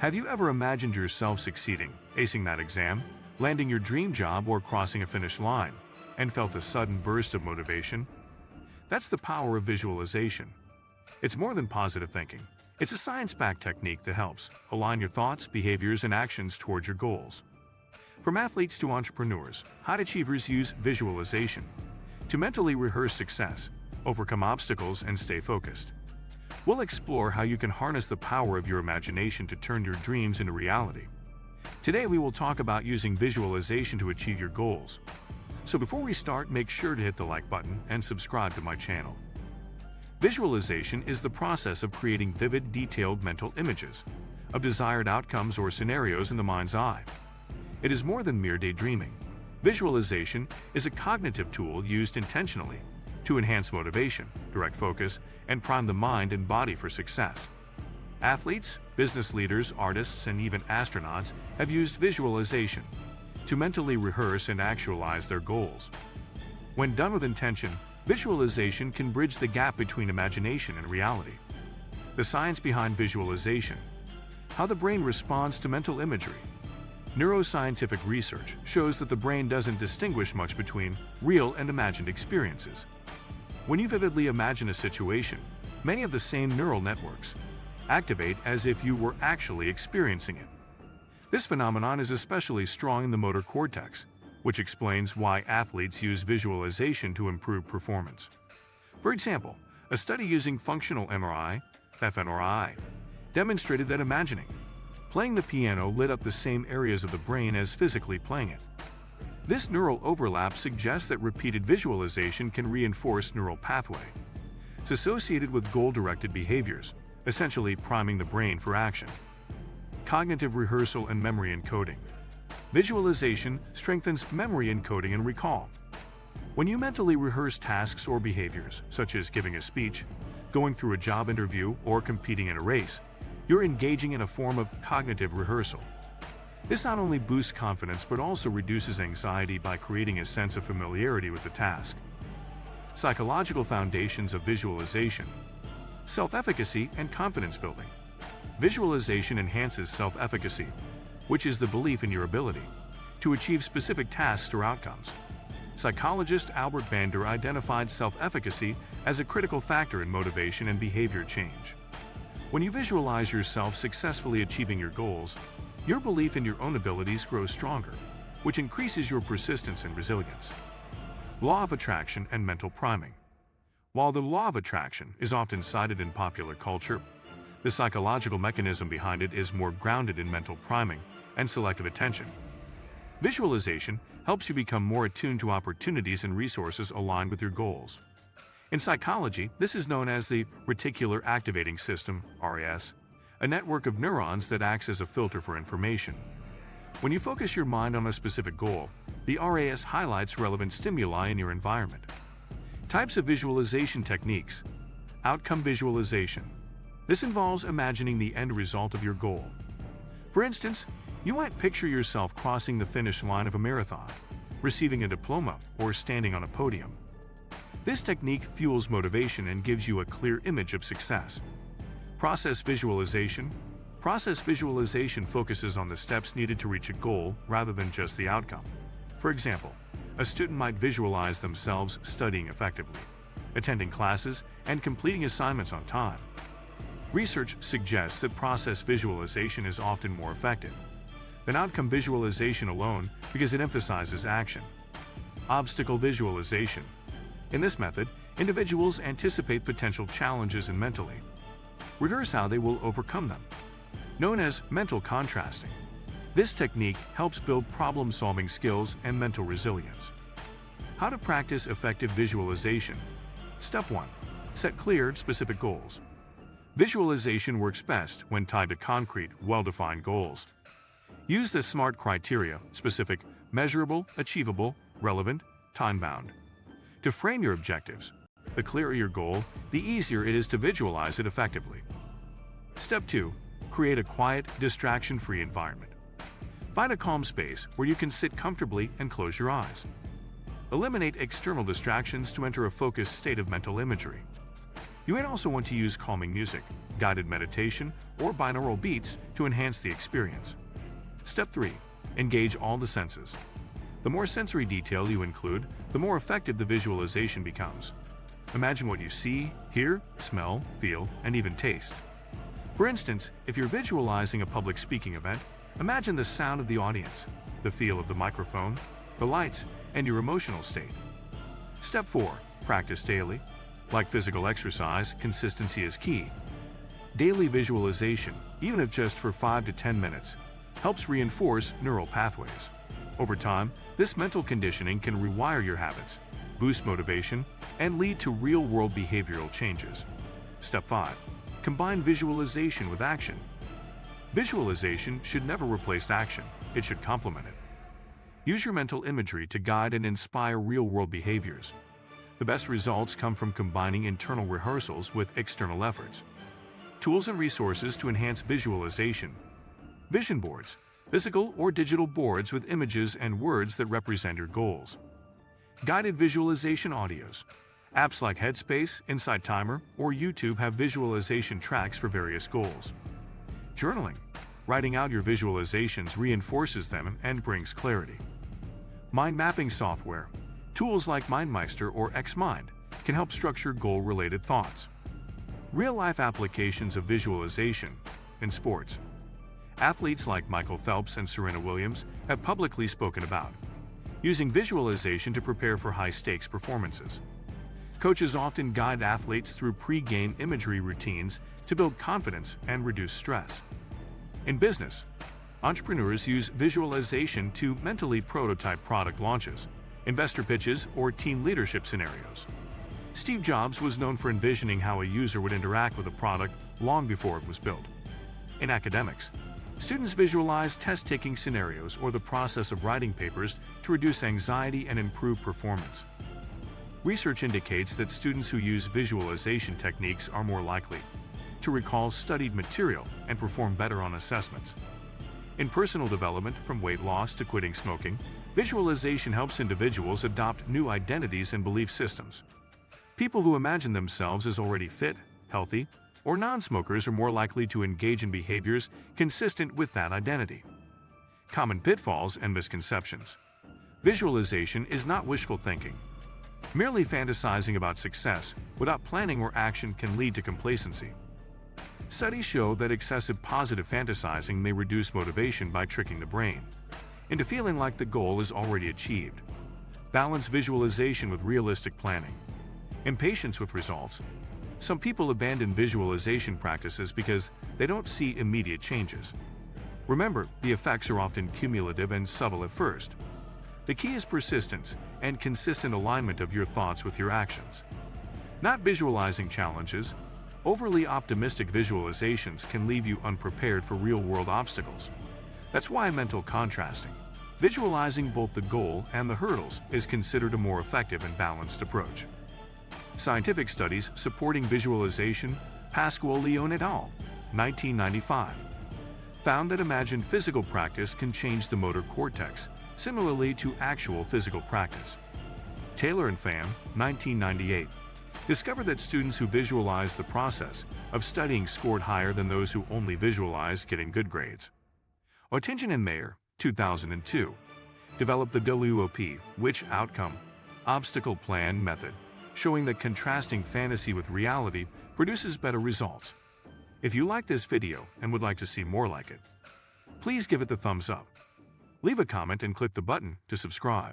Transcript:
Have you ever imagined yourself succeeding, acing that exam, landing your dream job, or crossing a finish line, and felt a sudden burst of motivation? That's the power of visualization. It's more than positive thinking. It's a science-backed technique that helps align your thoughts, behaviors, and actions towards your goals. From athletes to entrepreneurs, high achievers use visualization to mentally rehearse success, overcome obstacles, and stay focused. We'll explore how you can harness the power of your imagination to turn your dreams into reality. Today we will talk about using visualization to achieve your goals. So before we start, make sure to hit the like button and subscribe to my channel. Visualization is the process of creating vivid, detailed mental images of desired outcomes or scenarios in the mind's eye. It is more than mere daydreaming. Visualization is a cognitive tool used intentionally to enhance motivation, direct focus, and prime the mind and body for success. Athletes, business leaders, artists, and even astronauts have used visualization to mentally rehearse and actualize their goals. When done with intention, visualization can bridge the gap between imagination and reality. The science behind visualization. How the brain responds to mental imagery. Neuroscientific research shows that the brain doesn't distinguish much between real and imagined experiences. When you vividly imagine a situation, many of the same neural networks activate as if you were actually experiencing it. This phenomenon is especially strong in the motor cortex, which explains why athletes use visualization to improve performance. For example, a study using functional MRI, fMRI, demonstrated that imagining playing the piano lit up the same areas of the brain as physically playing it. This neural overlap suggests that repeated visualization can reinforce neural pathways associated with goal-directed behaviors, essentially priming the brain for action. Cognitive rehearsal and memory encoding. Visualization strengthens memory encoding and recall. When you mentally rehearse tasks or behaviors, such as giving a speech, going through a job interview, or competing in a race, you're engaging in a form of cognitive rehearsal. This not only boosts confidence but also reduces anxiety by creating a sense of familiarity with the task. Psychological foundations of visualization. Self-efficacy and confidence building. Visualization enhances self-efficacy, which is the belief in your ability to achieve specific tasks or outcomes. Psychologist Albert Bandura identified self-efficacy as a critical factor in motivation and behavior change. When you visualize yourself successfully achieving your goals, your belief in your own abilities grows stronger, which increases your persistence and resilience. Law of attraction and mental priming. While the law of attraction is often cited in popular culture, the psychological mechanism behind it is more grounded in mental priming and selective attention. Visualization helps you become more attuned to opportunities and resources aligned with your goals. In psychology, this is known as the reticular activating system, RAS, a network of neurons that acts as a filter for information. When you focus your mind on a specific goal, the RAS highlights relevant stimuli in your environment. Types of visualization techniques. Outcome visualization. This involves imagining the end result of your goal. For instance, you might picture yourself crossing the finish line of a marathon, receiving a diploma, or standing on a podium. This technique fuels motivation and gives you a clear image of success. Process visualization. Process visualization focuses on the steps needed to reach a goal rather than just the outcome. For example, a student might visualize themselves studying effectively, attending classes, and completing assignments on time. Research suggests that process visualization is often more effective than outcome visualization alone because it emphasizes action. Obstacle visualization. In this method, individuals anticipate potential challenges and mentally rehearse how they will overcome them. Known as mental contrasting, this technique helps build problem-solving skills and mental resilience. How to practice effective visualization. Step 1. Set clear, specific goals. Visualization works best when tied to concrete, well-defined goals. Use the SMART criteria: specific, measurable, achievable, relevant, time-bound to frame your objectives. The clearer your goal, the easier it is to visualize it effectively. Step 2. Create a quiet, distraction-free environment. Find a calm space where you can sit comfortably and close your eyes. Eliminate external distractions to enter a focused state of mental imagery. You may also want to use calming music, guided meditation, or binaural beats to enhance the experience. Step 3. Engage all the senses. The more sensory detail you include, the more effective the visualization becomes. Imagine what you see, hear, smell, feel, and even taste. For instance, if you're visualizing a public speaking event, imagine the sound of the audience, the feel of the microphone, the lights, and your emotional state. Step 4. Practice daily. Like physical exercise, consistency is key. Daily visualization, even if just for 5 to 10 minutes, helps reinforce neural pathways. Over time, this mental conditioning can rewire your habits, boost motivation, and lead to real-world behavioral changes. Step 5. Combine visualization with action. Visualization should never replace action, it should complement it. Use your mental imagery to guide and inspire real-world behaviors. The best results come from combining internal rehearsals with external efforts. Tools and resources to enhance visualization. Vision boards, physical or digital boards with images and words that represent your goals. Guided visualization audios. Apps like Headspace, Insight Timer, or YouTube have visualization tracks for various goals. Journaling. Writing out your visualizations reinforces them and brings clarity. Mind mapping software. Tools like MindMeister or XMind can help structure goal-related thoughts. Real-life applications of visualization in sports. Athletes like Michael Phelps and Serena Williams have publicly spoken about using visualization to prepare for high-stakes performances. Coaches often guide athletes through pre-game imagery routines to build confidence and reduce stress. In business, entrepreneurs use visualization to mentally prototype product launches, investor pitches, or team leadership scenarios. Steve Jobs was known for envisioning how a user would interact with a product long before it was built. In academics, students visualize test-taking scenarios or the process of writing papers to reduce anxiety and improve performance. Research indicates that students who use visualization techniques are more likely to recall studied material and perform better on assessments. In personal development, from weight loss to quitting smoking, visualization helps individuals adopt new identities and belief systems. People who imagine themselves as already fit, healthy, or non-smokers are more likely to engage in behaviors consistent with that identity. Common pitfalls and misconceptions. Visualization is not wishful thinking. Merely fantasizing about success without planning or action can lead to complacency. Studies show that excessive positive fantasizing may reduce motivation by tricking the brain into feeling like the goal is already achieved. Balance visualization with realistic planning. Impatience with results. Some people abandon visualization practices because they don't see immediate changes. Remember, the effects are often cumulative and subtle at first. The key is persistence and consistent alignment of your thoughts with your actions. Not visualizing challenges. Overly optimistic visualizations can leave you unprepared for real-world obstacles. That's why mental contrasting, visualizing both the goal and the hurdles, is considered a more effective and balanced approach. Scientific studies supporting visualization, Pascual-Leone et al., 1995, found that imagined physical practice can change the motor cortex, similarly to actual physical practice. Taylor and Pham, 1998, discovered that students who visualized the process of studying scored higher than those who only visualized getting good grades. Oettingen and Mayer, 2002, developed the WOP, Which Outcome, Obstacle Plan method, showing that contrasting fantasy with reality produces better results. If you like this video and would like to see more like it, please give it the thumbs up. Leave a comment and click the button to subscribe.